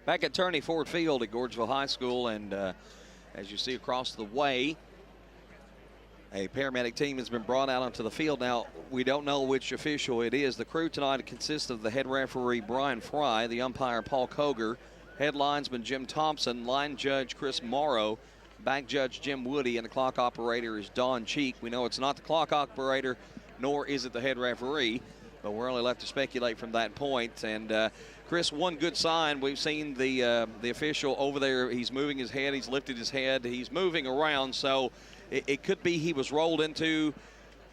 Back at Turney Ford Field at Gordonsville High School, and as you see across the way, a paramedic team has been brought out onto the field. Now, we don't know which official it is. The crew tonight consists of the head referee, Brian Fry, the umpire, Paul Koger, head linesman, Jim Thompson, line judge, Chris Morrow, back judge, Jim Woody, and the clock operator is Don Cheek. We know it's not the clock operator, nor is it the head referee, but we're only left to speculate from that point. And Chris, one good sign, we've seen the official over there. He's moving his head, he's lifted his head, he's moving around, so it could be he was rolled into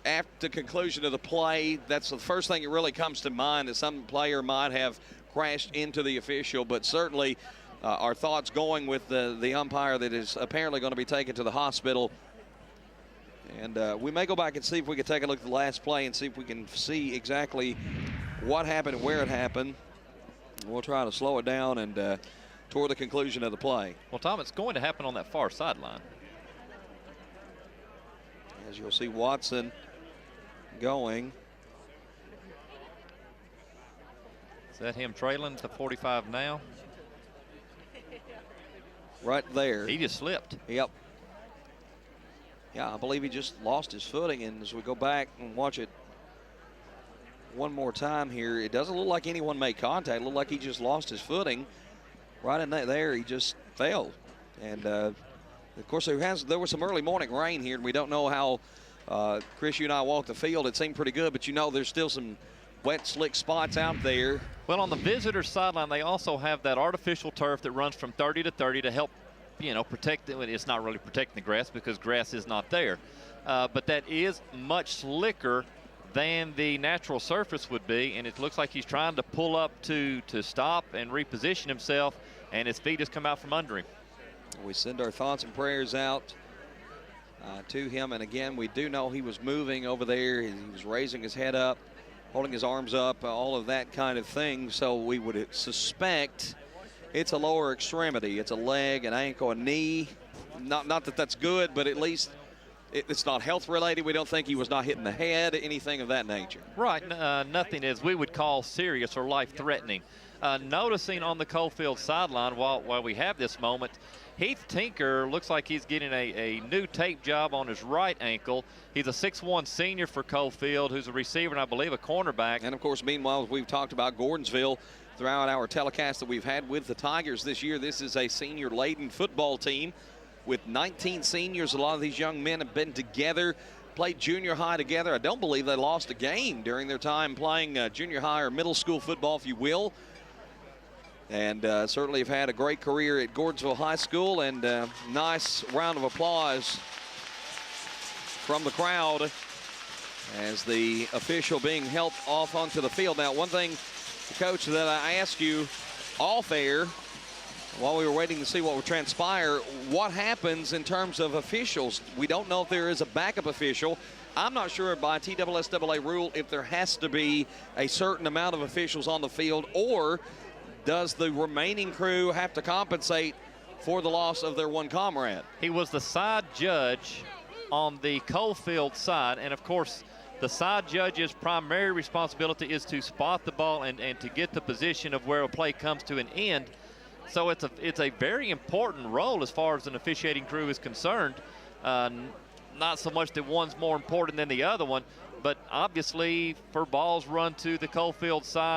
after the conclusion of the play. That's the first thing that really comes to mind, that some player might have crashed into the official, but certainly our thoughts going with the umpire that is apparently going to be taken to the hospital. And we may go back and see if we can take a look at the last play and see if we can see exactly what happened and where it happened. We'll try to slow it down and toward the conclusion of the play. Well, Tom, it's going to happen on that far sideline. As you'll see Watson going. Is that him trailing to 45 now? Right there. He just slipped. Yep. Yeah, I believe he just lost his footing, and as we go back and watch it one more time here, it doesn't look like anyone made contact. It looked like he just lost his footing. Right in there, he just fell. And of course, there was some early morning rain here, and we don't know how, Chris, you and I walked the field. It seemed pretty good, but you know there's still some wet, slick spots out there. Well, on the visitor sideline, they also have that artificial turf that runs from 30 to 30 to help, you know, protect it. It's not really protecting the grass because grass is not there. But that is much slicker than the natural surface would be, and it looks like he's trying to pull up to stop and reposition himself, and his feet just come out from under him. We send our thoughts and prayers out to him, and again, we do know he was moving over there. He was raising his head up, holding his arms up, all of that kind of thing, so we would suspect it's a lower extremity. It's a leg, an ankle, a knee. Not that that's good, but at least it's not health related. We don't think he was not hitting the head, anything of that nature. Right, nothing as we would call serious or life-threatening. Noticing on the Coalfield sideline while we have this moment, Heath Tinker looks like he's getting a new tape job on his right ankle. He's a 6'1" senior for Coalfield, who's a receiver and I believe a cornerback. And of course, meanwhile, we've talked about Gordonsville throughout our telecast that we've had with the Tigers this year. This is a senior-laden football team with 19 seniors. A lot of these young men have been together, played junior high together. I don't believe they lost a game during their time playing junior high or middle school football, if you will. And certainly have had a great career at Gordonsville High School. And nice round of applause from the crowd as the official being helped off onto the field. Now, one thing, Coach, that I asked you off air while we were waiting to see what would transpire, what happens in terms of officials? We don't know if there is a backup official. I'm not sure by TSSAA rule if there has to be a certain amount of officials on the field, or does the remaining crew have to compensate for the loss of their one comrade? He was the side judge on the Coalfield side, and of course the side judge's primary responsibility is to spot the ball and to get the position of where a play comes to an end. So it's a very important role as far as an officiating crew is concerned. Not so much that one's more important than the other one, but obviously for balls run to the Coalfield side,